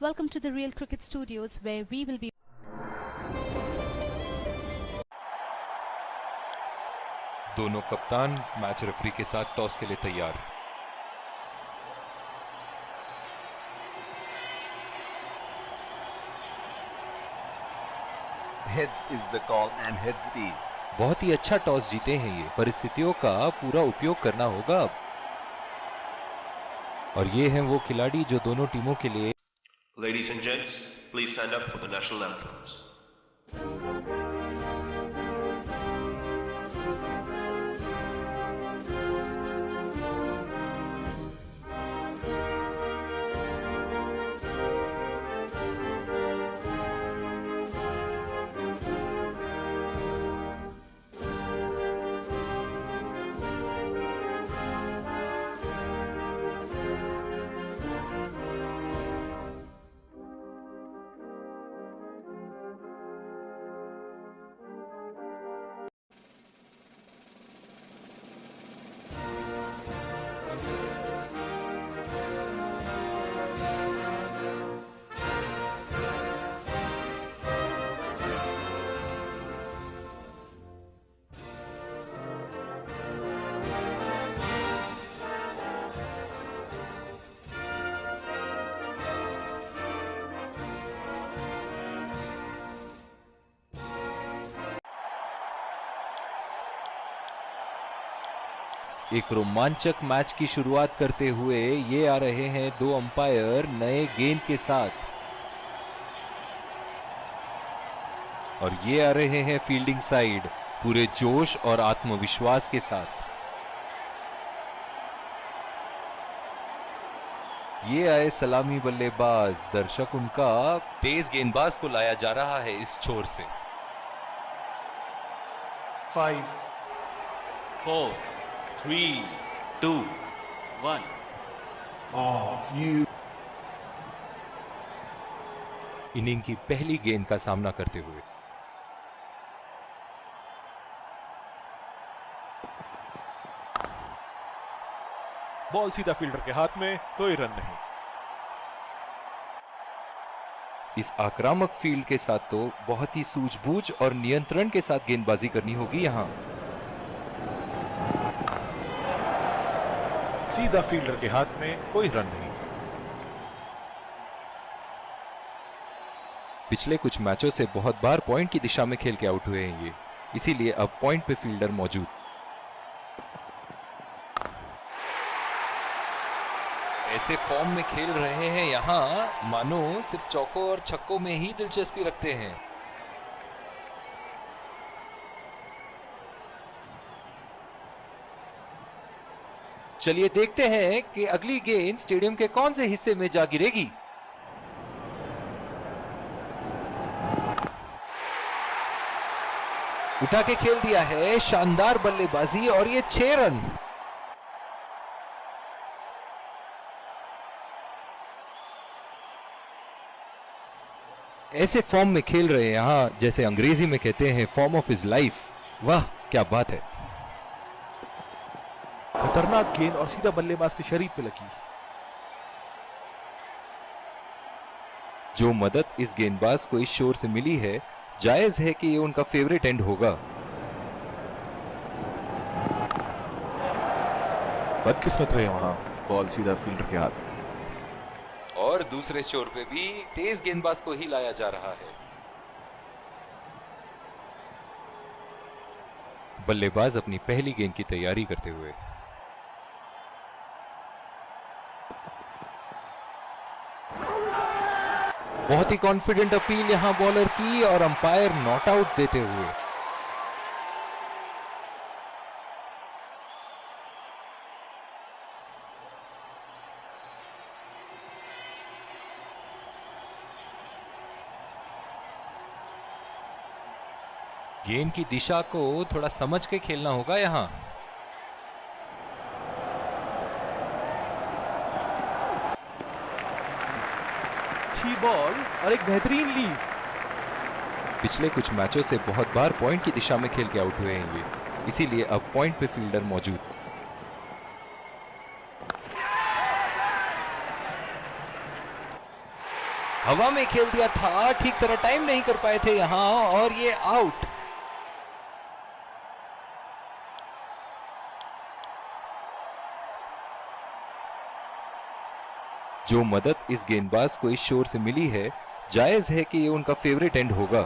Welcome to the Real Cricket Studios, where we will be दोनों कप्तान match referee के साथ टॉस के लिए तैयार। Heads is the call and heads it is. बहुत ही अच्छा टॉस जीते हैं ये, परिस्थितियों का पूरा उपयोग करना होगा अब। और ये हैं वो खिलाड़ी जो दोनों टीमों के लिए। Ladies and gents, please stand up for the national anthems. एक रोमांचक मैच की शुरुआत करते हुए ये आ रहे हैं दो अंपायर नए गेंद के साथ, और ये आ रहे हैं फील्डिंग साइड पूरे जोश और आत्मविश्वास के साथ। ये आए सलामी बल्लेबाज, दर्शक उनका तेज गेंदबाज को लाया जा रहा है इस छोर से। 5 4 3 2 1 इनिंग की पहली गेंद का सामना करते हुए बॉल सीधा फील्डर के हाथ में, कोई रन नहीं। इस आक्रामक फील्ड के साथ तो बहुत ही सूझबूझ और नियंत्रण के साथ गेंदबाजी करनी होगी यहां। सीधा फील्डर के हाथ में, कोई रन नहीं। पिछले कुछ मैचों से बहुत बार पॉइंट की दिशा में खेल के आउट हुए हैं ये, इसीलिए अब पॉइंट पे फील्डर मौजूद। ऐसे फॉर्म में खेल रहे हैं यहां मानो सिर्फ चौकों और छक्कों में ही दिलचस्पी रखते हैं। चलिए देखते हैं कि अगली गेंद स्टेडियम के कौन से हिस्से में जा गिरेगी। उठा के खेल दिया है, शानदार बल्लेबाजी, और ये 6 रन। ऐसे फॉर्म में खेल रहे हैं यहां जैसे अंग्रेजी में कहते हैं फॉर्म ऑफ हिज लाइफ। वाह क्या बात है। खतरनाक गेंद और सीधा बल्लेबाज के शरीर पे लगी। जो मदद इस गेंदबाज को इस शोर से मिली है, जायज है कि ये उनका फेवरेट एंड होगा। बदकिस्मत रहे वहां, बॉल सीधा फील्डर के हाथ में। और दूसरे शोर पे भी तेज गेंदबाज को ही लाया जा रहा है। बल्लेबाज अपनी पहली गेंद की तैयारी करते हुए। बहुत ही कॉन्फिडेंट अपील यहां बॉलर की, और अंपायर नॉट आउट देते हुए। गेंद की दिशा को थोड़ा समझ के खेलना होगा यहां। अच्छी बॉल और एक बेहतरीन लीड। पिछले कुछ मैचों से बहुत बार पॉइंट की दिशा में खेल के आउट हुए हैं ये, इसीलिए अब पॉइंट पे फील्डर मौजूद। हवा में खेल दिया था, ठीक तरह टाइम नहीं कर पाए थे यहां और ये आउट। जो मदद इस गेंदबाज को इस शोर से मिली है, जायज है कि ये उनका फेवरेट एंड होगा।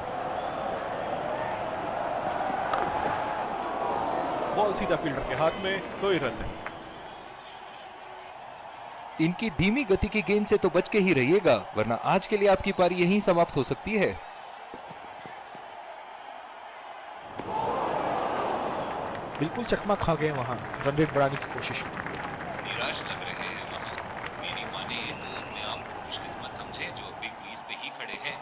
बॉल सीधा फील्डर के हाथ में, कोई रन नहीं। इनकी धीमी गति की गेंद से तो बच के ही रहिएगा, वरना आज के लिए आपकी पारी यहीं समाप्त हो सकती है। बिल्कुल चकमा खा गए वहां रन रेट बढ़ाने की कोशिश में। निराश लग रहे हैं वहां। मेरी माने तो अपने आप को खुशकिस्मत समझे जो बिग क्रीज पे ही खड़े हैं।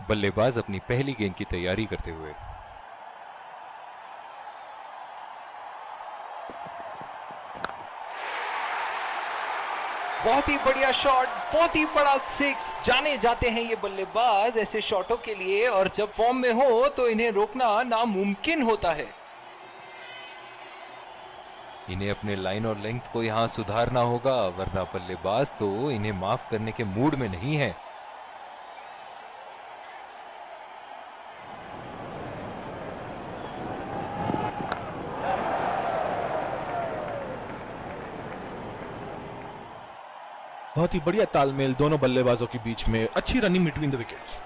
बल्लेबाज अपनी पहली गेंद की तैयारी करते हुए। बहुत ही बढ़िया शॉट, बहुत ही बड़ा सिक्स। जाने जाते हैं ये बल्लेबाज ऐसे शॉटों के लिए, और जब फॉर्म में हो तो इन्हें रोकना नामुमकिन होता है। इन्हें अपने लाइन और लेंथ को यहां सुधारना होगा, वरना बल्लेबाज तो इन्हें माफ करने के मूड में नहीं है। बहुत ही बढ़िया तालमेल दोनों बल्लेबाजों के बीच में, अच्छी रनिंग बिटवीन द विकेट्स।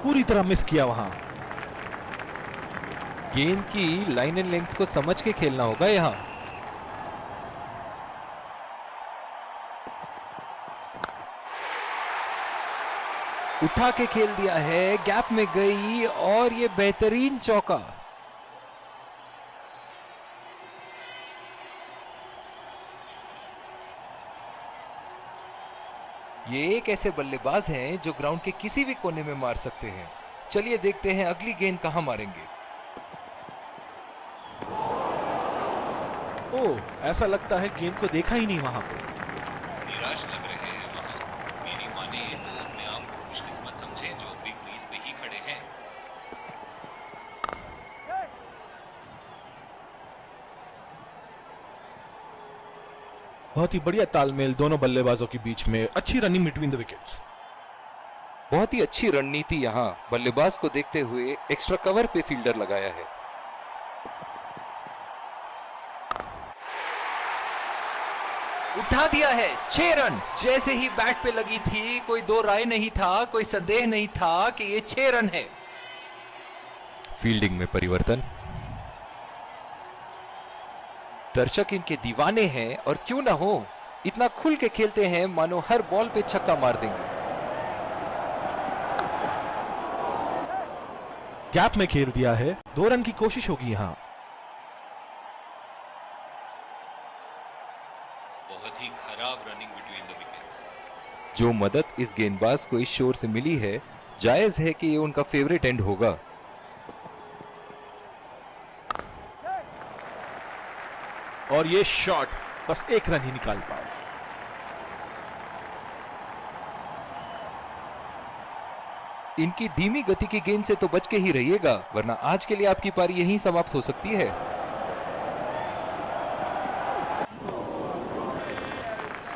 पूरी तरह मिस किया वहां। गेंद की लाइन एंड लेंथ को समझ के खेलना होगा यहां। उठा के खेल दिया है, गैप में गई और ये बेहतरीन चौका। ये एक ऐसे बल्लेबाज हैं जो ग्राउंड के किसी भी कोने में मार सकते हैं। चलिए देखते हैं अगली गेंद कहां मारेंगे। ओह, ऐसा लगता है गेंद को देखा ही नहीं वहां पर। निराश लग रहे हैं वहां। मेरी माने तो अपने आप को खुशकिस्मत समझे जो बिग क्रीज पे ही खड़े हैं। बहुत ही बढ़िया तालमेल दोनों बल्लेबाजों के बीच में, अच्छी रनिंग बिटवीन द विकेट्स। बहुत ही अच्छी रणनीति यहां बल्लेबाज को देखते हुए एक्स्ट्रा कवर पे फील्डर लगाया है। उठा दिया है, 6 रन। जैसे ही बैट पे लगी थी, कोई दो राय नहीं था, कोई संदेह नहीं था कि ये 6 रन है। फील्डिंग में परिवर्तन। दर्शक इनके दीवाने हैं, और क्यों ना हो, इतना खुल के खेलते हैं मानो हर बॉल पे छक्का मार देंगे। गैप में खेल दिया है, 2 रन की कोशिश होगी यहां। बहुत ही खराब रनिंग बिटवीन द विकेट्स। जो मदद इस गेंदबाज को इस शोर से मिली है, जायज है कि ये उनका फेवरेट एंड होगा। और ये शॉट बस 1 रन ही निकाल पाए। इनकी धीमी गति की गेंद से तो बच के ही रहिएगा, वरना आज के लिए आपकी पारी यहीं समाप्त हो सकती है।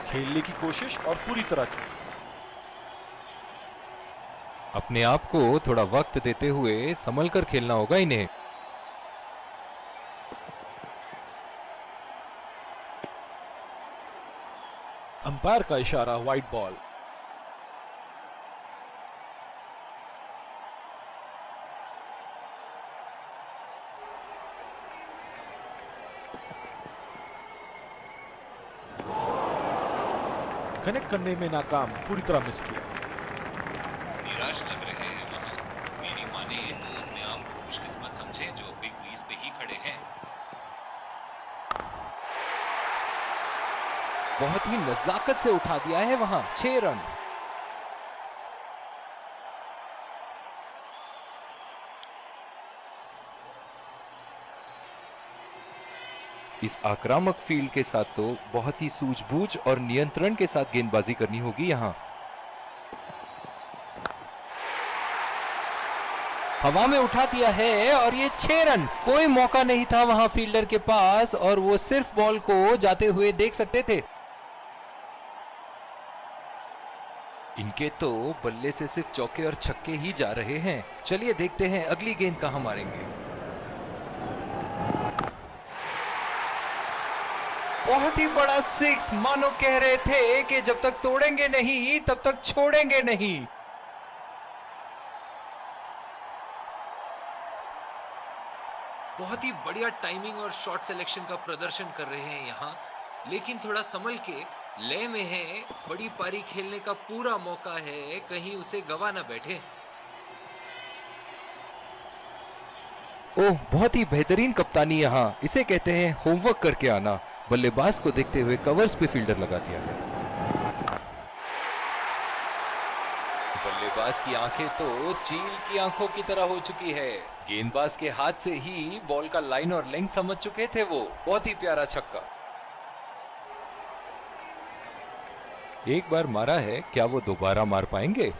खेलने की कोशिश और पूरी तरह चूक। अपने आप को थोड़ा वक्त देते हुए संभल कर खेलना होगा इन्हें। अंपायर का इशारा, वाइड बॉल। कनेक्ट करने में नाकाम, पूरी तरह मिस किया। निराश लग रहे हैं वहां। मेरी माने तो अपने आप को खुशकिस्मत समझे जो बिग क्रीज पे ही खड़े हैं। बहुत ही नजाकत से उठा दिया है वहां, 6 रन। इस आक्रामक फील्ड के साथ तो बहुत ही सूझबूझ और नियंत्रण के साथ गेंदबाजी करनी होगी यहाँ। हवा में उठा दिया है और ये 6 रन। कोई मौका नहीं था वहां फील्डर के पास और वो सिर्फ बॉल को जाते हुए देख सकते थे। इनके तो बल्ले से सिर्फ चौके और छक्के ही जा रहे हैं। चलिए देखते हैं अगली गेंद कहां मारेंगे। बहुत ही बड़ा 6, मानो कह रहे थे कि जब तक तोड़ेंगे नहीं तब तक छोड़ेंगे नहीं। बहुत ही बढ़िया टाइमिंग और शॉट सिलेक्शन का प्रदर्शन कर रहे हैं यहाँ, लेकिन थोड़ा संभल के लय में है। बड़ी पारी खेलने का पूरा मौका है, कहीं उसे गवा ना बैठे। ओह, बहुत ही बेहतरीन कप्तानी यहाँ। इसे कहते हैं होमवर्क करके आना। बल्लेबाज को देखते हुए कवर्स पे फील्डर लगा दिया है। बल्लेबाज की आंखें तो चील की आंखों की तरह हो चुकी है। गेंदबाज के हाथ से ही बॉल का लाइन और लेंथ समझ चुके थे वो। बहुत ही प्यारा छक्का। एक बार मारा है, क्या वो दोबारा मार पाएंगे?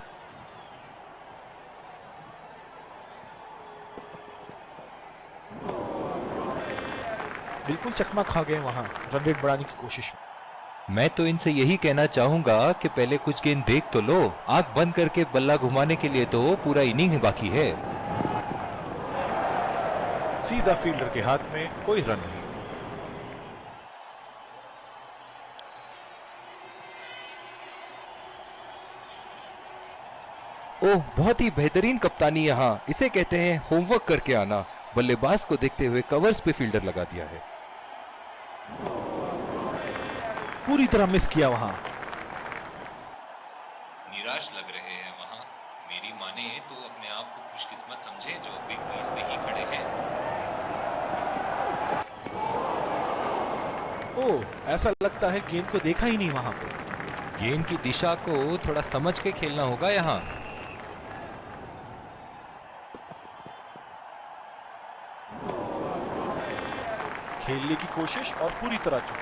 बिल्कुल चकमा खा गए वहां रन रेट बढ़ाने की कोशिश में। मैं तो इनसे यही कहना चाहूंगा कि पहले कुछ गेंद देख तो लो। आंख बंद करके बल्ला घुमाने के लिए तो पूरा इनिंग बाकी है। सीधा फील्डर के हाथ में, कोई रन नहीं। ओह, बहुत ही बेहतरीन कप्तानी यहाँ। इसे कहते हैं होमवर्क करके आना। बल्लेबाज को देखते हुए कवर्स पे फील्डर लगा दिया है। पूरी तरह मिस किया वहां। निराश लग रहे हैं वहां। मेरी माने तो अपने आप को खुशकिस्मत समझे जो बिग क्रीज पे ही खड़े हैं। ओह, ऐसा लगता है गेंद को देखा ही नहीं वहां पे। गेंद की दिशा को थोड़ा समझ के खेलना होगा यहाँ। खेलने की कोशिश और पूरी तरह चूक।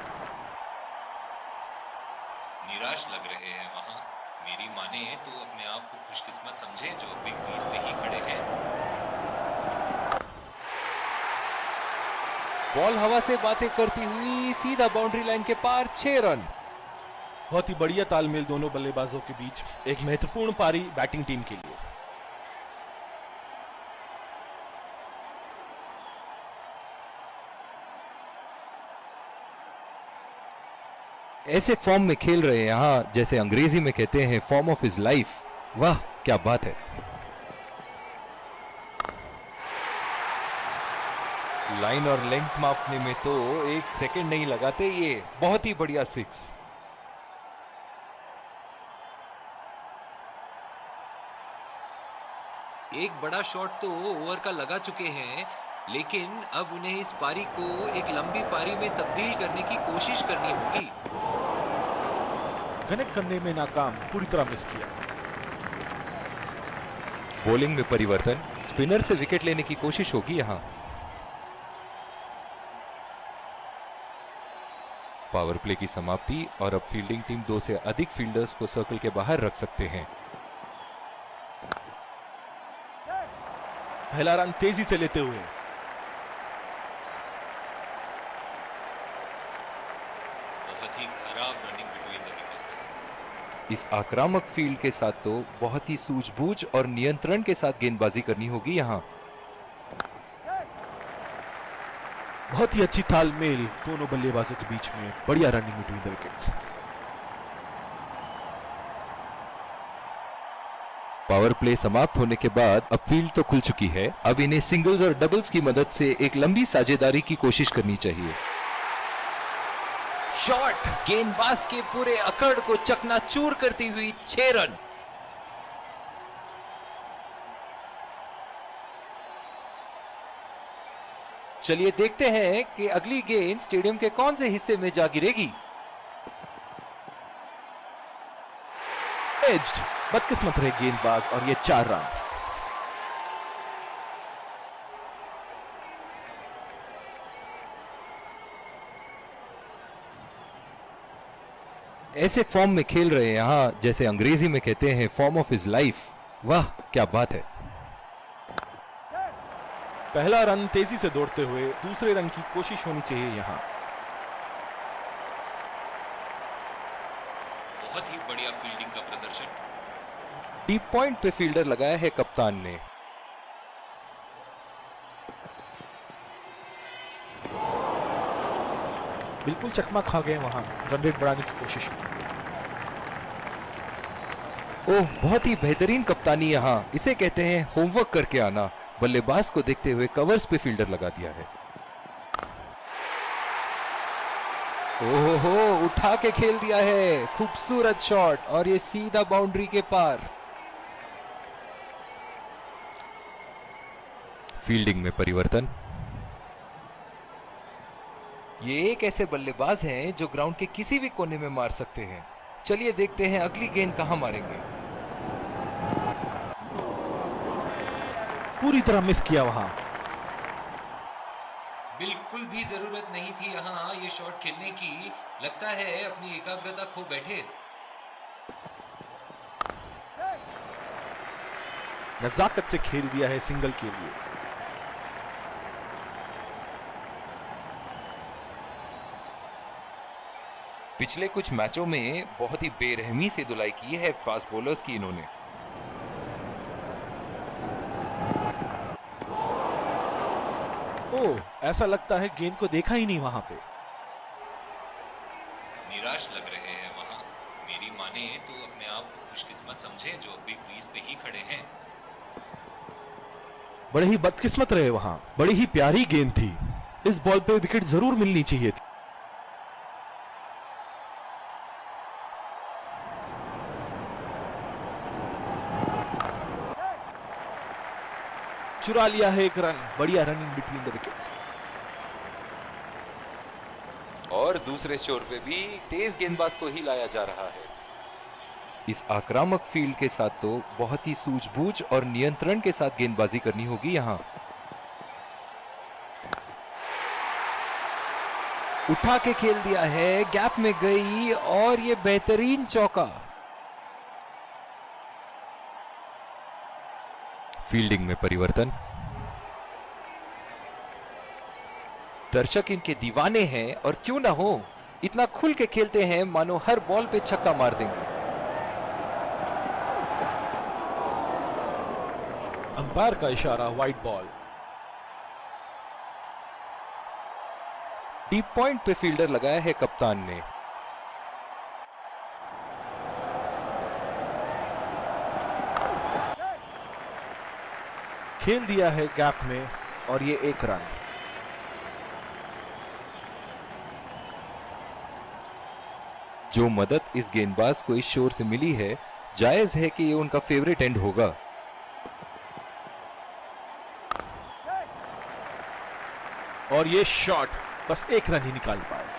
निराश लग रहे हैं वहां। मेरी माने तो अपने आप को खुशकिस्मत समझे जो बिग क्रीज पे ही खड़े हैं। बॉल हवा से बातें करती हुई सीधा बाउंड्री लाइन के पार, 6 रन। बहुत ही बढ़िया तालमेल दोनों बल्लेबाजों के बीच। एक महत्वपूर्ण पारी बैटिंग टीम के लिए। ऐसे फॉर्म में खेल रहे हैं यहाँ, जैसे अंग्रेजी में कहते हैं फॉर्म ऑफ हिज लाइफ। वाह, क्या बात है। लाइन और लेंथ मापने में तो 1 सेकंड नहीं लगाते ये। बहुत ही बढ़िया 6। एक बड़ा शॉट तो ओवर का लगा चुके हैं, लेकिन अब उन्हें इस पारी को एक लंबी पारी में तब्दील करने की कोशिश करनी होगी। कनेक्ट करने में नाकाम, पूरी तरह मिस किया। बॉलिंग में परिवर्तन, स्पिनर से विकेट लेने की कोशिश होगी यहाँ। पावर प्ले की समाप्ति और अब फील्डिंग टीम 2 से अधिक फील्डर्स को सर्कल के बाहर रख सकते हैं। पहला रन तेजी से लेते हुए। बहुत ही खराब रनिंग बिटवीन द विकेट्स। इस आक्रामक फील्ड के साथ तो बहुत ही सूझबूझ और नियंत्रण के साथ गेंदबाजी करनी होगी यहाँ। बहुत ही अच्छी तालमेल दोनों बल्लेबाजों के बीच में। बढ़िया running between the wickets. Power play समाप्त होने के बाद अब फील्ड तो खुल चुकी है। अब इन्हें सिंगल्स और डबल्स की मदद से एक लंबी साझेदारी की कोशिश करनी चाहिए। शॉट, गेंदबाज के पूरे अकड़ को चकनाचूर करती हुई 6 रन। चलिए देखते हैं कि अगली गेंद स्टेडियम के कौन से हिस्से में जा गिरेगी। एज्ड, बदकिस्मत रहे गेंदबाज और ये 4 रन। ऐसे फॉर्म में खेल रहे हैं यहाँ, जैसे अंग्रेजी में कहते हैं फॉर्म ऑफ हिज लाइफ। वाह क्या बात है। पहला रन तेजी से दौड़ते हुए दूसरे रन की कोशिश होनी चाहिए यहाँ। बहुत ही बढ़िया फील्डिंग का प्रदर्शन। डीप पॉइंट पे फील्डर लगाया है कप्तान ने। बिल्कुल चकमा खा गए वहां रन रेट बढ़ाने की कोशिश में। ओह बहुत ही बेहतरीन कप्तानी यहाँ, इसे कहते हैं होमवर्क करके आना। बल्लेबाज को देखते हुए कवर्स पे फील्डर लगा दिया है। ओहो उठा के खेल दिया है, खूबसूरत शॉट और ये सीधा बाउंड्री के पार। फील्डिंग में परिवर्तन। ये एक ऐसे बल्लेबाज हैं जो ग्राउंड के किसी भी कोने में मार सकते हैं। चलिए देखते हैं अगली गेंद कहां मारेंगे। पूरी तरह मिस किया वहां। बिल्कुल भी जरूरत नहीं थी यहाँ ये शॉट खेलने की। लगता है अपनी एकाग्रता खो बैठे। नजाकत से खेल दिया है सिंगल के लिए। पिछले कुछ मैचों में बहुत ही बेरहमी से धुलाई की है फास्ट बॉलर्स की इन्होंने। ओह ऐसा लगता है गेंद को देखा ही नहीं वहां पे। निराश लग रहे हैं वहां। मेरी माने तो अपने आप को खुशकिस्मत समझे जो अभी क्रीज पे ही खड़े हैं। बड़े ही बदकिस्मत रहे वहां। बड़ी ही प्यारी गेंद थी। इस बॉल पे विकेट जरूर मिलनी चाहिए थी। चुरा लिया है एक रन। बढ़िया रनिंग बिटवीन द विकेट्स। और दूसरे शोर पे भी तेज गेंदबाज को ही लाया जा रहा है। इस आक्रामक फील्ड के साथ तो बहुत ही सूझबूझ और नियंत्रण के साथ गेंदबाजी करनी होगी यहां। उठा के खेल दिया है, गैप में गई और ये बेहतरीन चौका। फील्डिंग में परिवर्तन। दर्शक इनके दीवाने हैं और क्यों ना हो, इतना खुल के खेलते हैं मानो हर बॉल पे छक्का मार देंगे। अंपायर का इशारा वाइड बॉल। डीप पॉइंट पे फील्डर लगाया है कप्तान ने। खेल दिया है गैप में और ये एक रन। जो मदद इस गेंदबाज को इस शोर से मिली है, जायज है कि ये उनका फेवरेट एंड होगा। और ये शॉट बस एक रन ही निकाल पाए।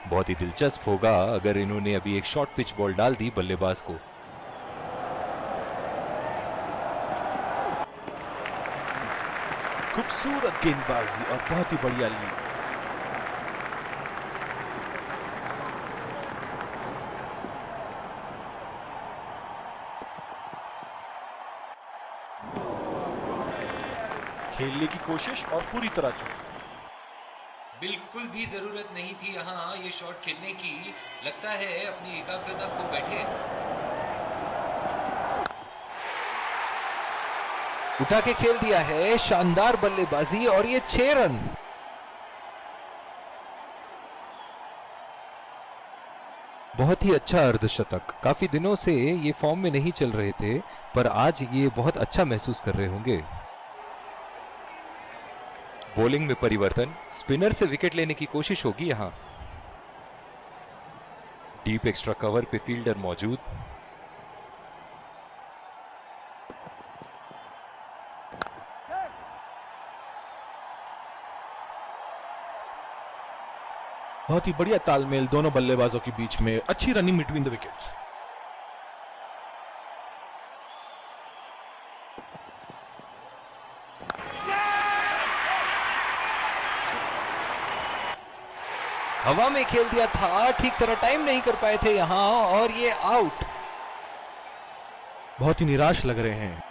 बहुत ही दिलचस्प होगा अगर इन्होंने अभी एक शॉर्ट पिच बॉल डाल दी बल्लेबाज को। खूबसूरत गेंदबाजी और बहुत ही बढ़िया लीड। खेलने की कोशिश और पूरी तरह चूक। बिल्कुल भी जरूरत नहीं थी यहाँ ये शॉट खेलने की। लगता है अपनी एकाग्रता खो बैठे। उठा के खेल दिया है, शानदार बल्लेबाजी और ये 6 रन। बहुत ही अच्छा अर्धशतक। काफी दिनों से ये फॉर्म में नहीं चल रहे थे, पर आज ये बहुत अच्छा महसूस कर रहे होंगे। बॉलिंग में परिवर्तन। स्पिनर से विकेट लेने की कोशिश होगी यहां। डीप एक्स्ट्रा कवर पे फील्डर मौजूद। बहुत ही बढ़िया तालमेल दोनों बल्लेबाजों के बीच में। अच्छी रनिंग बिटवीन द विकेट्स। हवा में खेल दिया था, ठीक तरह टाइम नहीं कर पाए थे यहां और ये आउट। बहुत ही निराश लग रहे हैं।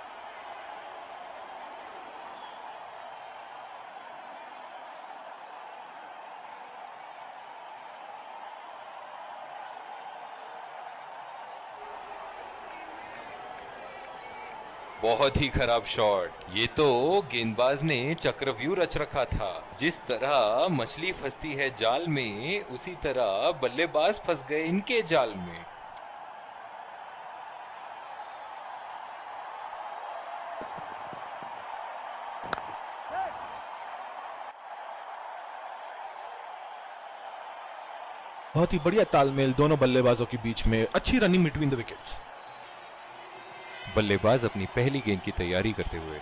बहुत ही खराब शॉट। ये तो गेंदबाज ने चक्रव्यूह रच रखा था। जिस तरह मछली फंसती है जाल में, उसी तरह बल्लेबाज फंस गए इनके जाल में। बहुत ही बढ़िया तालमेल दोनों बल्लेबाजों के बीच में। अच्छी रनिंग बिटवीन द विकेट्स। बल्लेबाज अपनी पहली गेंद की तैयारी करते हुए।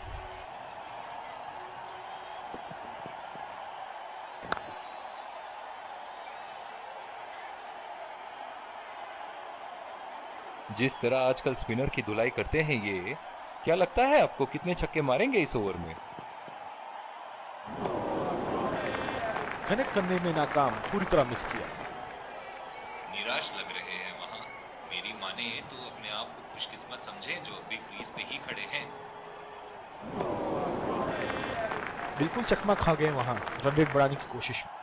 जिस तरह आजकल स्पिनर की धुलाई करते हैं ये, क्या लगता है आपको कितने छक्के मारेंगे इस ओवर में? कनेक्ट करने में नाकाम, पूरी तरह मिस किया। निराश लग रहे हैं वहां। मेरी माने तो अपने आप को खुशकिस्मत समझे जो अभी क्रीज पे ही खड़े हैं। बिल्कुल चकमा खा गए वहां रन रेट बढ़ाने की कोशिश में।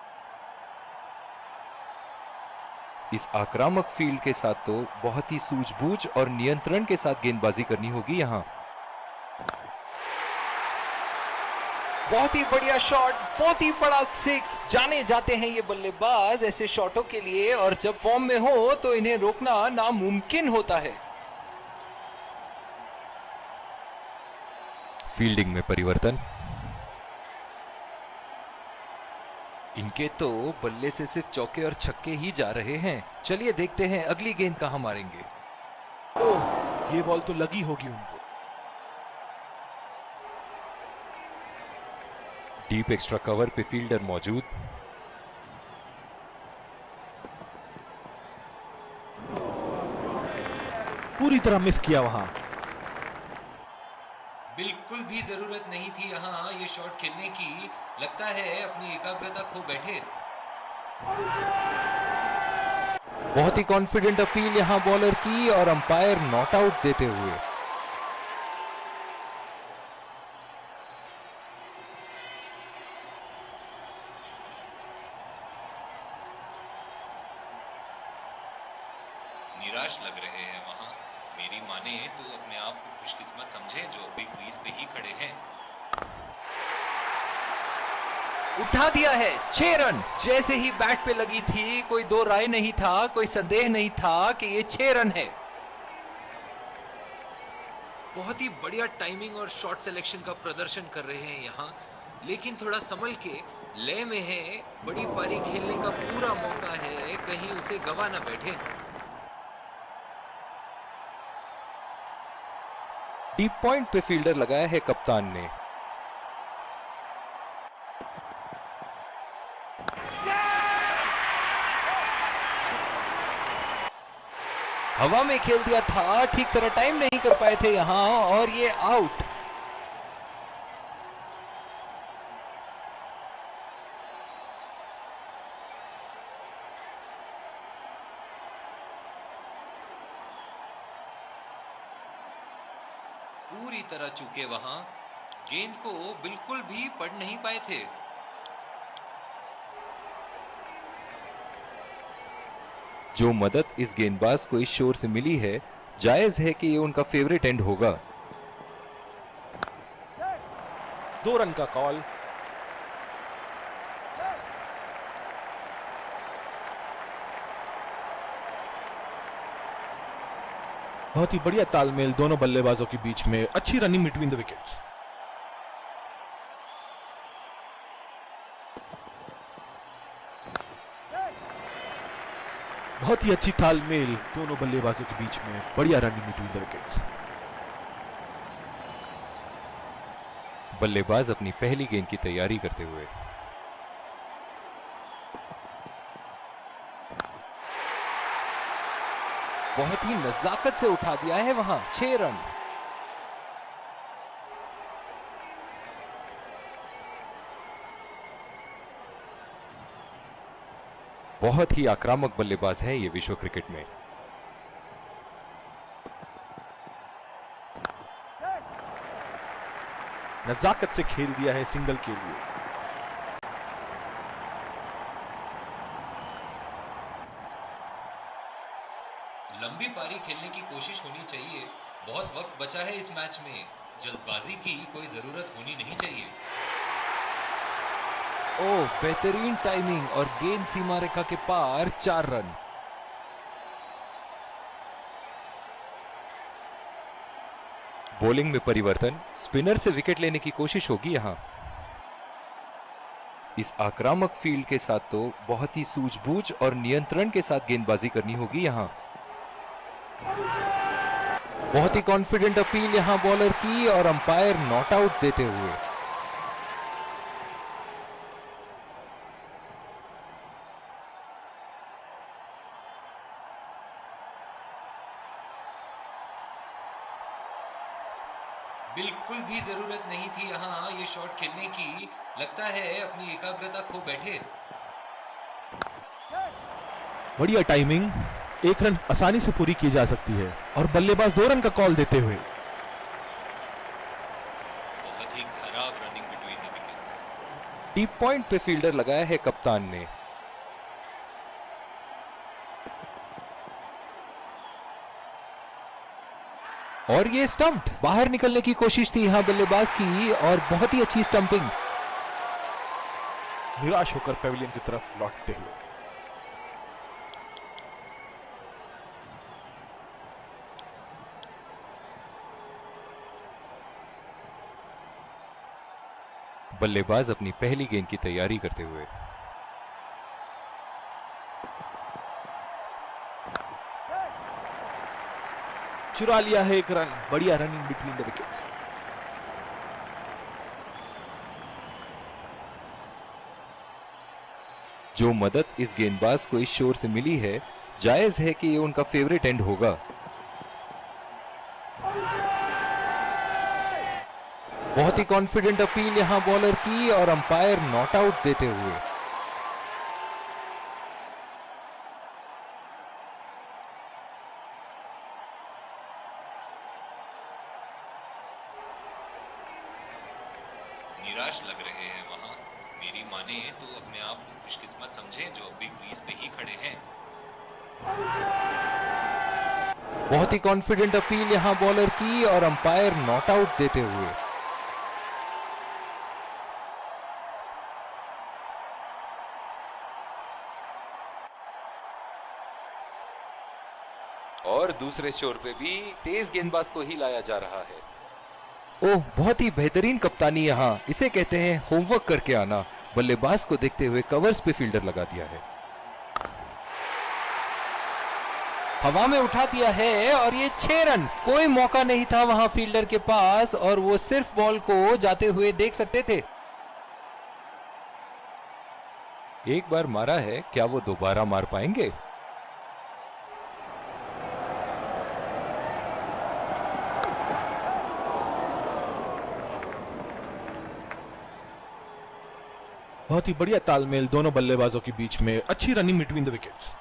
इस आक्रामक फील्ड के साथ तो बहुत ही सूझबूझ और नियंत्रण के साथ गेंदबाजी करनी होगी यहां। बहुत ही बढ़िया शॉट, बहुत ही बड़ा सिक्स। जाने जाते हैं ये बल्लेबाज ऐसे शॉटों के लिए, और जब फॉर्म में हो तो इन्हें रोकना नामुमकिन होता है। फील्डिंग में परिवर्तन। इनके तो बल्ले से सिर्फ चौके और छक्के ही जा रहे हैं। चलिए देखते हैं अगली गेंद कहां मारेंगे। ओह, ये बॉल तो लगी होगी उनको। डीप एक्स्ट्रा कवर पे फील्डर मौजूद। पूरी तरह मिस किया वहां। बिल्कुल भी जरूरत नहीं थी यहाँ ये शॉट खेलने की। लगता है अपनी एकाग्रता खो बैठे। बहुत ही कॉन्फिडेंट अपील यहां बॉलर की, और अंपायर नॉट आउट देते हुए। निराश लग रहे हैं वहां। मेरी माने तो अपने आप को खुशकिस्मत समझे जो अभी क्रीज पे ही खड़े हैं। उठा दिया है 6 रन। जैसे ही बैट पे लगी थी, कोई दो राय नहीं था, कोई संदेह नहीं था कि ये 6 रन है। बहुत ही बढ़िया टाइमिंग और शॉट सिलेक्शन का प्रदर्शन कर रहे हैं यहाँ, लेकिन थोड़ा संभल के लय में है। बड़ी पारी खेलने का पूरा मौका है, कहीं उसे गवा ना बैठे। डीप पॉइंट पे फील्डर लगाया है कप्तान ने। हवा में खेल दिया था, ठीक तरह टाइम नहीं कर पाए थे यहां और ये आउट। पूरी तरह चूके वहां। गेंद को बिल्कुल भी पढ़ नहीं पाए थे। जो मदद इस गेंदबाज को इस शोर से मिली है, जायज है कि ये उनका फेवरेट एंड होगा। 2 रन का कॉल। बहुत ही बढ़िया तालमेल दोनों बल्लेबाजों के बीच में। अच्छी रनिंग बिटवीन द विकेट्स। बहुत ही अच्छी तालमेल दोनों बल्लेबाजों के बीच में। बढ़िया रनिंग बिटवीन द विकेट्स। बल्लेबाज अपनी पहली गेंद की तैयारी करते हुए। बहुत ही नजाकत से उठा दिया है वहां। 6 रन। बहुत ही आक्रामक बल्लेबाज हैं ये विश्व क्रिकेट में। नजाकत से खेल दिया है सिंगल के लिए। लंबी पारी खेलने की कोशिश होनी चाहिए। बहुत वक्त बचा है इस मैच में, जल्दबाजी की कोई जरूरत होनी नहीं चाहिए। ओह, बेहतरीन टाइमिंग और गेंद सीमा रेखा के पार 4 रन। बॉलिंग में परिवर्तन, स्पिनर से विकेट लेने की कोशिश होगी यहां। इस आक्रामक फील्ड के साथ तो बहुत ही सूझबूझ और नियंत्रण के साथ गेंदबाजी करनी होगी यहां। बहुत ही कॉन्फिडेंट अपील यहां बॉलर की और अंपायर नॉट आउट देते हुए। बिल्कुल भी जरूरत नहीं थी यहाँ ये शॉट खेलने की। लगता है अपनी एकाग्रता खो बैठे। बढ़िया टाइमिंग, 1 रन आसानी से पूरी की जा सकती है और बल्लेबाज 2 रन का कॉल देते हुए। बहुत ही खराब running between the wickets. Deep point पे फील्डर लगाया है कप्तान ने। और ये स्टंप्ड, बाहर निकलने की कोशिश थी यहां बल्लेबाज की और बहुत ही अच्छी स्टंपिंग। निराश होकर पेविलियन की तरफ लौटते हुए। बल्लेबाज अपनी पहली गेंद की तैयारी करते हुए। चुरा लिया है 1 रन। बढ़िया रनिंग बिटवीन द विकेट्स। जो मदद इस गेंदबाज को इस शोर से मिली है, जायज है कि ये उनका फेवरेट एंड होगा। बहुत ही कॉन्फिडेंट अपील यहां बॉलर की और अंपायर नॉट आउट देते हुए। निराश लग रहे हैं वहां। मेरी माने तो अपने आप को खुशकिस्मत समझे जो अभी क्रीज पे ही खड़े हैं। बहुत ही कॉन्फिडेंट अपील यहां बॉलर की और अंपायर नॉट आउट देते हुए। और दूसरे शोर पे भी तेज गेंदबाज को ही लाया जा रहा है। ओह, बहुत ही बेहतरीन कप्तानी यहां, इसे कहते हैं होमवर्क करके आना। बल्लेबाज को देखते हुए कवर्स पे फील्डर लगा दिया है। हवा में उठा दिया है और ये 6 रन। कोई मौका नहीं था वहां फील्डर के पास और वो सिर्फ बॉल को जाते हुए देख सकते थे। एक बार मारा है, क्या वो दोबारा मार पाएंगे? बहुत ही बढ़िया तालमेल दोनों बल्लेबाजों के बीच में। अच्छी रनिंग बिटवीन द विकेट्स।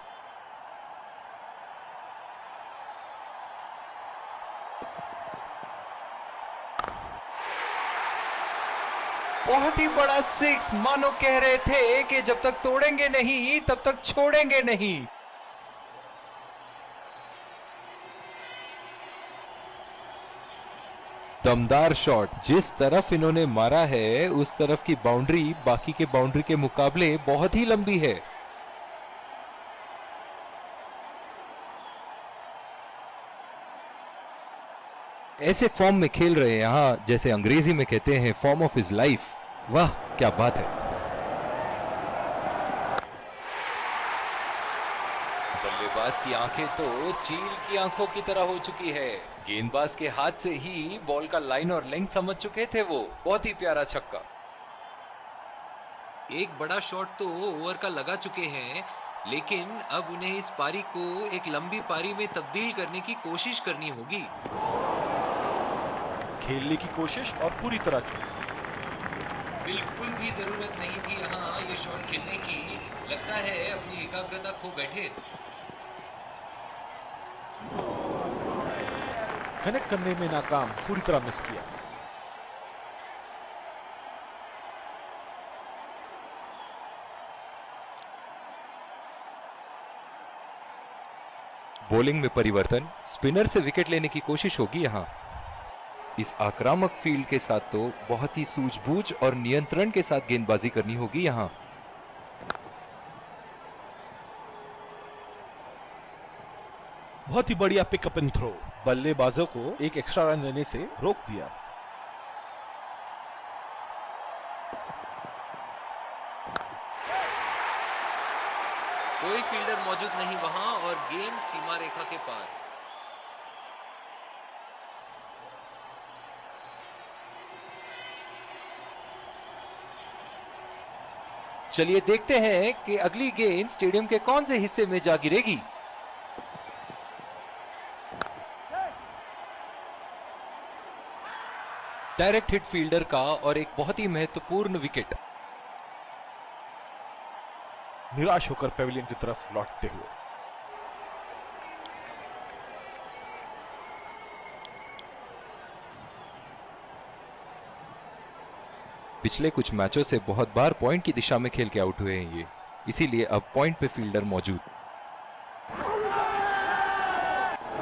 बहुत ही बड़ा 6, मानो कह रहे थे कि जब तक तोड़ेंगे नहीं तब तक छोड़ेंगे नहीं। दमदार शॉट। जिस तरफ इन्होंने मारा है उस तरफ की बाउंड्री बाकी के बाउंड्री के मुकाबले बहुत ही लंबी है। ऐसे फॉर्म में खेल रहे हैं यहां, जैसे अंग्रेजी में कहते हैं फॉर्म ऑफ हिज लाइफ। वाह, क्या बात है। बल्लेबाज की आंखें तो चील की आंखों की तरह हो चुकी है। गेंदबाज के हाथ से ही बॉल का लाइन और लेंथ समझ चुके थे वो। बहुत ही प्यारा छक्का। एक बड़ा शॉट तो ओवर का लगा चुके हैं, लेकिन अब उन्हें इस पारी को एक लंबी पारी में तब्दील करने की कोशिश करनी होगी। खेलने की कोशिश और पूरी तरह चूक। बिल्कुल भी जरूरत नहीं थी यहाँ ये शॉट खेलने की। लगता है अपनी एकाग्रता खो बैठे। कनेक्ट करने में नाकाम, पूरी तरह मिस किया। बॉलिंग में परिवर्तन, स्पिनर से विकेट लेने की कोशिश होगी यहां। इस आक्रामक फील्ड के साथ तो बहुत ही सूझबूझ और नियंत्रण के साथ गेंदबाजी करनी होगी यहां। बहुत ही बढ़िया पिकअप एंड थ्रो, बल्लेबाजों को एक एक्स्ट्रा रन लेने से रोक दिया। कोई फील्डर मौजूद नहीं वहां और गेंद सीमा रेखा के पार। चलिए देखते हैं कि अगली गेंद स्टेडियम के कौन से हिस्से में जा गिरेगी। डायरेक्ट हिट फील्डर का और एक बहुत ही महत्वपूर्ण विकेट। निराश होकर पेविलियन की तरफ लौटते हुए। पिछले कुछ मैचों से बहुत बार पॉइंट की दिशा में खेल के आउट हुए हैं ये, इसीलिए अब पॉइंट पे फील्डर मौजूद।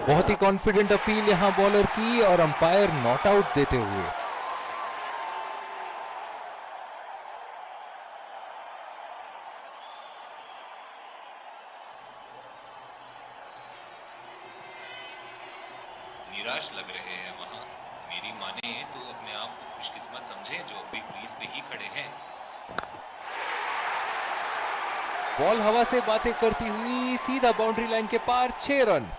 बहुत ही कॉन्फिडेंट अपील यहां बॉलर की और अंपायर नॉट आउट देते हुए। निराश लग रहे हैं वहां। मेरी माने तो अपने आप को खुशकिस्मत समझे जो अभी क्रीज पे ही खड़े हैं। बॉल हवा से बातें करती हुई सीधा बाउंड्री लाइन के पार, 6 रन।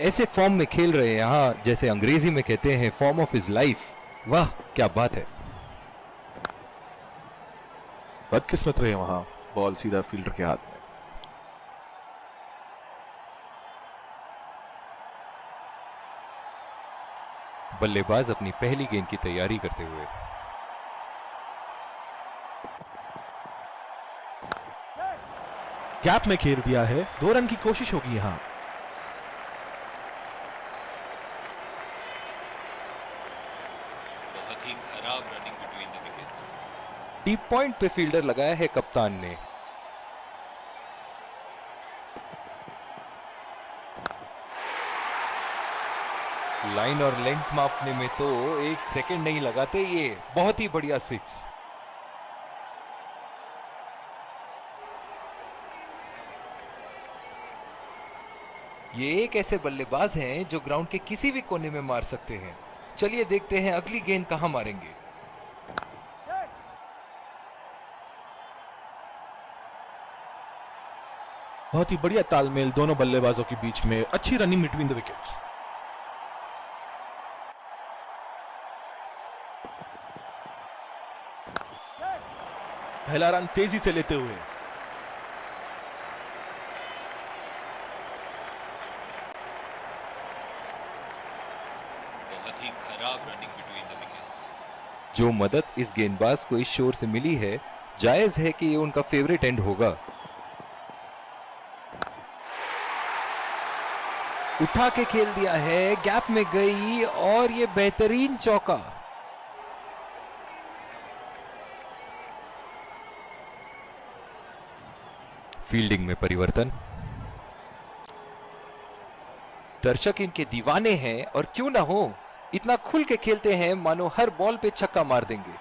ऐसे फॉर्म में खेल रहे हैं यहां, जैसे अंग्रेजी में कहते हैं फॉर्म ऑफ हिज लाइफ। वाह क्या बात है। बदकिस्मत रहे वहां, बॉल सीधा फील्डर के हाथ में। बल्लेबाज अपनी पहली गेंद की तैयारी करते हुए। गैप में घेर दिया है, 2 रन की कोशिश होगी यहां। बहुत ही खराब running between the wickets. Deep point पे फील्डर लगाया है कप्तान ने। लाइन और लेंथ मापने में तो 1 सेकंड नहीं लगाते ये। बहुत ही बढ़िया 6। ये एक ऐसे बल्लेबाज हैं जो ग्राउंड के किसी भी कोने में मार सकते हैं। चलिए देखते हैं अगली गेंद कहां मारेंगे। बहुत ही बढ़िया तालमेल दोनों बल्लेबाजों के बीच में, अच्छी रनिंग बिटवीन द विकेट्स। पहला रन तेजी से लेते हुए। बहुत ही खराब रनिंग बिटवीन द विकेट्स। जो मदद इस गेंदबाज को इस शोर से मिली है, जायज है कि ये उनका फेवरेट एंड होगा। उठा के खेल दिया है, गैप में गई और ये बेहतरीन चौका। फील्डिंग में परिवर्तन। दर्शक इनके दीवाने हैं और क्यों ना हो, इतना खुल के खेलते हैं मानो हर बॉल पे छक्का मार देंगे।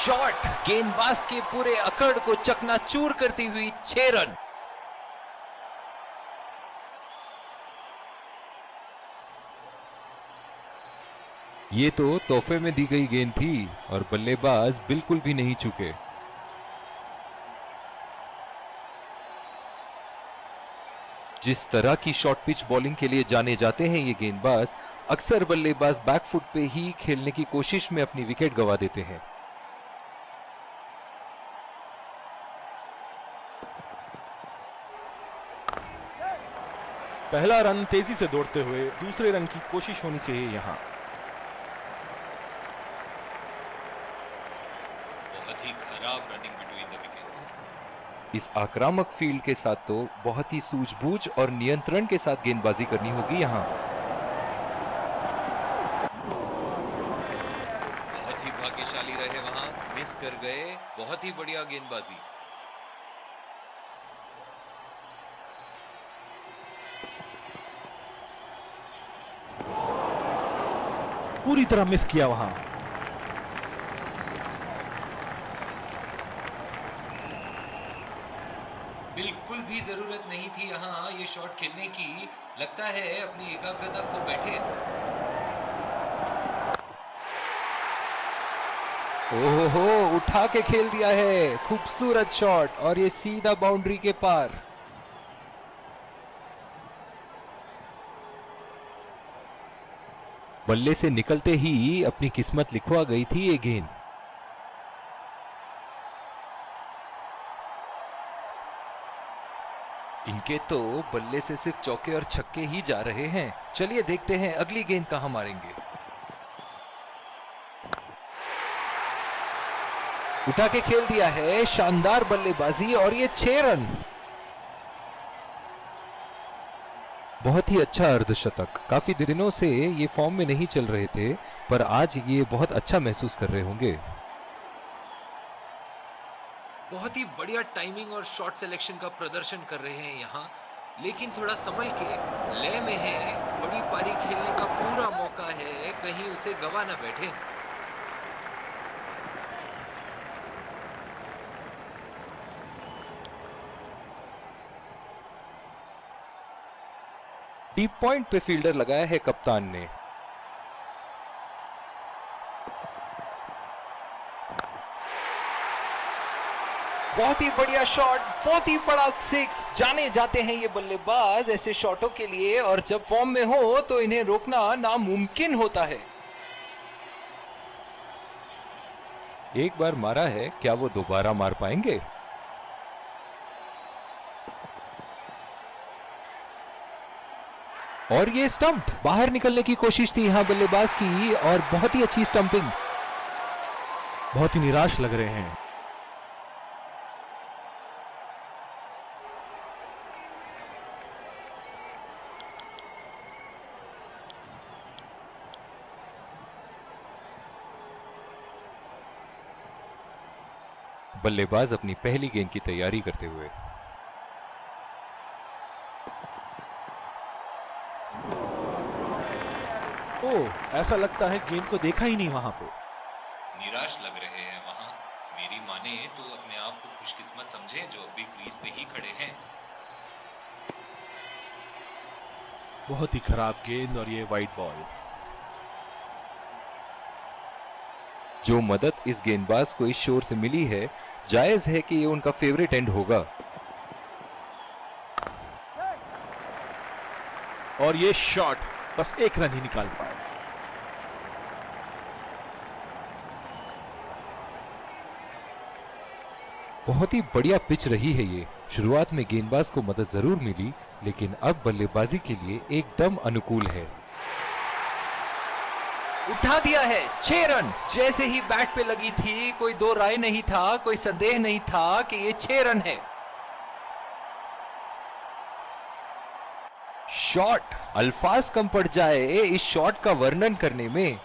शॉट गेंदबाज के पूरे अकड़ को चकनाचूर करती हुई 6 रन। ये तो तोहफे में दी गई गेंद थी और बल्लेबाज बिल्कुल भी नहीं चूके। जिस तरह की शॉर्ट पिच बॉलिंग के लिए जाने जाते हैं ये गेंदबाज, अक्सर बल्लेबाज बैकफुट पे ही खेलने की कोशिश में अपनी विकेट गंवा देते हैं। पहला रन तेजी से दौड़ते हुए दूसरे रन की कोशिश होनी चाहिए यहाँ। बहुत ही खराब रनिंग बिटवीन द विकेट्स। इस आक्रामक फील्ड के साथ तो बहुत ही सूझबूझ और नियंत्रण के साथ गेंदबाजी करनी होगी यहाँ। बहुत ही भाग्यशाली रहे वहां, मिस कर गए। बहुत ही बढ़िया गेंदबाजी। पूरी तरह मिस किया वहां। बिल्कुल भी जरूरत नहीं थी यहाँ ये शॉट खेलने की। लगता है अपनी एकाग्रता खो बैठे। ओहो, उठा के खेल दिया है, खूबसूरत शॉट और ये सीधा बाउंड्री के पार। बल्ले से निकलते ही अपनी किस्मत लिखवा गई थी ये गेंद। इनके तो बल्ले से सिर्फ चौके और छक्के ही जा रहे हैं। चलिए देखते हैं अगली गेंद कहां मारेंगे। उठा के खेल दिया है, शानदार बल्लेबाजी और ये 6 रन। बहुत ही अच्छा अर्धशतक। काफी दिनों से ये फॉर्म में नहीं चल रहे थे, पर आज ये बहुत अच्छा महसूस कर रहे होंगे। बहुत ही बढ़िया टाइमिंग और शॉट सिलेक्शन का प्रदर्शन कर रहे हैं यहाँ, लेकिन थोड़ा संभल के लय में है। बड़ी पारी खेलने का पूरा मौका है, कहीं उसे गवा ना बैठे। डीप पॉइंट पे फील्डर लगाया है कप्तान ने। बहुत ही बढ़िया शॉट, बहुत ही बड़ा 6। जाने जाते हैं ये बल्लेबाज ऐसे शॉटों के लिए, और जब फॉर्म में हो तो इन्हें रोकना नामुमकिन होता है। एक बार मारा है, क्या वो दोबारा मार पाएंगे? और ये स्टंप, बाहर निकलने की कोशिश थी यहां बल्लेबाज की, और बहुत ही अच्छी स्टंपिंग। बहुत ही निराश लग रहे हैं। बल्लेबाज अपनी पहली गेंद की तैयारी करते हुए। ओह, ऐसा लगता है गेंद को देखा ही नहीं वहां पे। निराश लग रहे हैं वहां। मेरी माने तो अपने आप को खुशकिस्मत समझे जो अभी क्रीज पे ही खड़े हैं। बहुत ही खराब गेंद और ये वाइड बॉल। जो मदद इस गेंदबाज को इस शोर से मिली है, जायज है कि ये उनका फेवरेट एंड होगा। और ये शॉट बस एक रन ही निकाल पाए। बहुत ही बढ़िया पिच रही है ये। शुरुआत में गेंदबाज को मदद जरूर मिली, लेकिन अब बल्लेबाजी के लिए एकदम अनुकूल है। उठा दिया है, 6 रन। जैसे ही बैट पे लगी थी, कोई दो राय नहीं था, कोई संदेह नहीं था कि ये 6 रन है। शॉट, अल्फाज कम पड़ जाए इस शॉट का वर्णन करने में।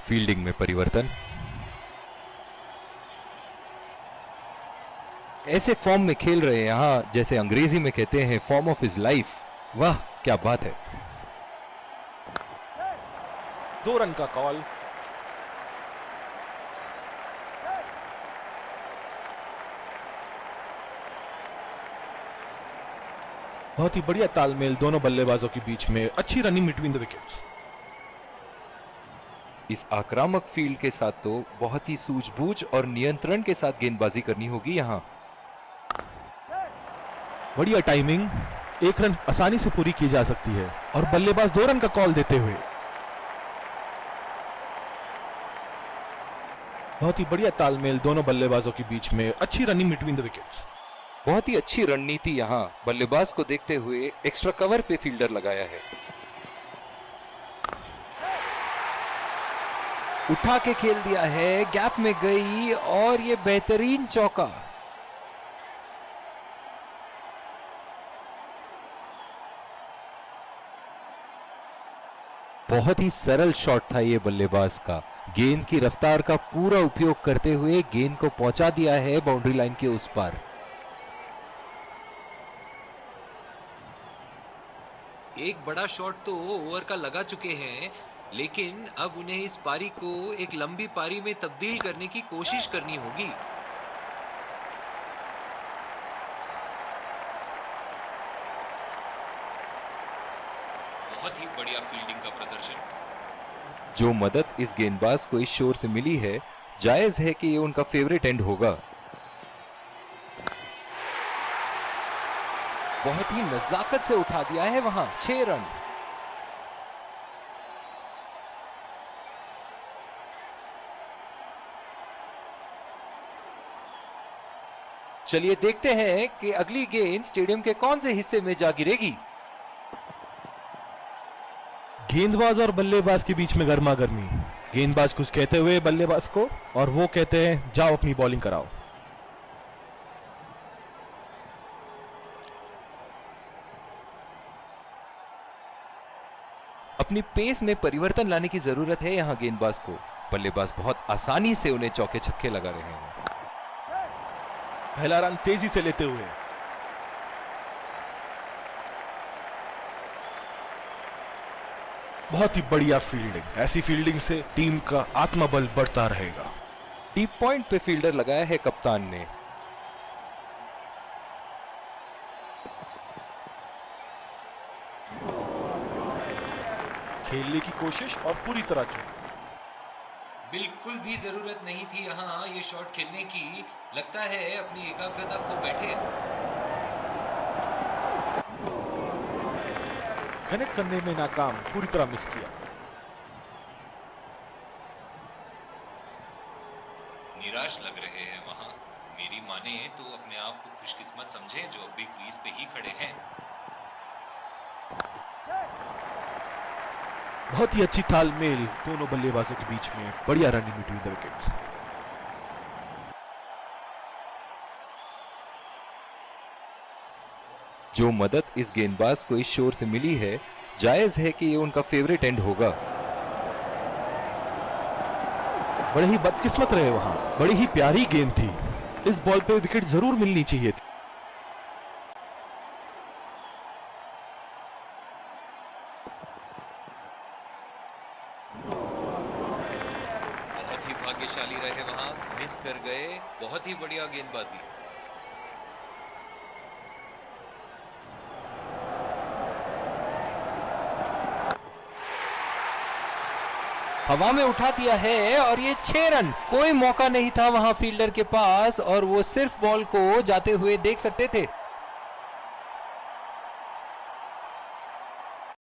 फील्डिंग में परिवर्तन। ऐसे फॉर्म में खेल रहे हैं यहां, जैसे अंग्रेजी में कहते हैं फॉर्म ऑफ हिज लाइफ। वाह क्या बात है। 2 रन का कॉल। बहुत ही बढ़िया तालमेल दोनों बल्लेबाजों के बीच में। अच्छी रनिंग बिटवीन द विकेट्स। इस आक्रामक फील्ड के साथ तो बहुत ही सूझबूझ और नियंत्रण के साथ गेंदबाजी करनी होगी यहां। बढ़िया टाइमिंग। 1 रन आसानी से पूरी की जा सकती है, और बल्लेबाज 2 रन का कॉल देते हुए। बहुत ही बढ़िया तालमेल दोनों बल्लेबाजों के बीच में। अच्छी रनिंग बिटवीन द विकेट्स। बहुत ही अच्छी रणनीति यहाँ बल्लेबाज को देखते हुए एक्स्ट्रा कवर पे फील्डर लगाया है। उठा के खेल दिया है, गैप में गई और ये बेहतरीन चौका। बहुत ही सरल शॉट था ये बल्लेबाज का। गेंद की रफ्तार का पूरा उपयोग करते हुए गेंद को पहुंचा दिया है बाउंड्री लाइन के उस पार। एक बड़ा शॉट तो ओवर का लगा चुके हैं, लेकिन अब उन्हें इस पारी को एक लंबी पारी में तब्दील करने की कोशिश करनी होगी। बहुत ही बढ़िया फील्डिंग का प्रदर्शन। जो मदद इस गेंदबाज को इस शोर से मिली है, जायज है कि ये उनका फेवरेट एंड होगा। बहुत ही नजाकत से उठा दिया है वहां, 6 रन। चलिए देखते हैं कि अगली गेंद स्टेडियम के कौन से हिस्से में जा गिरेगी। गेंदबाज और बल्लेबाज के बीच में गर्मा गर्मी। गेंदबाज कुछ कहते हुए बल्लेबाज को, और वो कहते हैं जाओ अपनी बॉलिंग कराओ। अपनी पेस में परिवर्तन लाने की जरूरत है यहां गेंदबाज को। बल्लेबाज बहुत आसानी से उन्हें चौके छक्के लगा रहे हैं। पहला रन तेजी से लेते हुए। बहुत ही बढ़िया फील्डिंग। ऐसी फील्डिंग से टीम का आत्मबल बढ़ता रहेगा। डीप पॉइंट पे फील्डर लगाया है कप्तान ने। खेलने की कोशिश और पूरी तरह चूक। बिल्कुल भी जरूरत नहीं थी यहाँ ये शॉट खेलने की। लगता है अपनी एकाग्रता खो बैठे। कनेक्ट करने में नाकाम, पूरी तरह मिस किया। निराश लग रहे हैं वहां। मेरी माने तो अपने आप को खुशकिस्मत समझे जो अभी क्रीज पे ही खड़े हैं। बहुत ही अच्छी तालमेल दोनों बल्लेबाजों के बीच में। बढ़िया run in between the wickets. जो मदद इस गेंदबाज को इस शोर से मिली है, जायज है कि ये उनका फेवरेट एंड होगा। बड़े ही बदकिस्मत रहे वहां। बड़ी ही प्यारी गेंद थी। इस बॉल पे विकेट जरूर मिलनी चाहिए थी। बहुत ही भाग्यशाली रहे वहां, मिस कर गए। बहुत ही बढ़िया गेंदबाजी। हवा में उठा दिया है और ये 6 रन। कोई मौका नहीं था वहां फील्डर के पास और वो सिर्फ बॉल को जाते हुए देख सकते थे।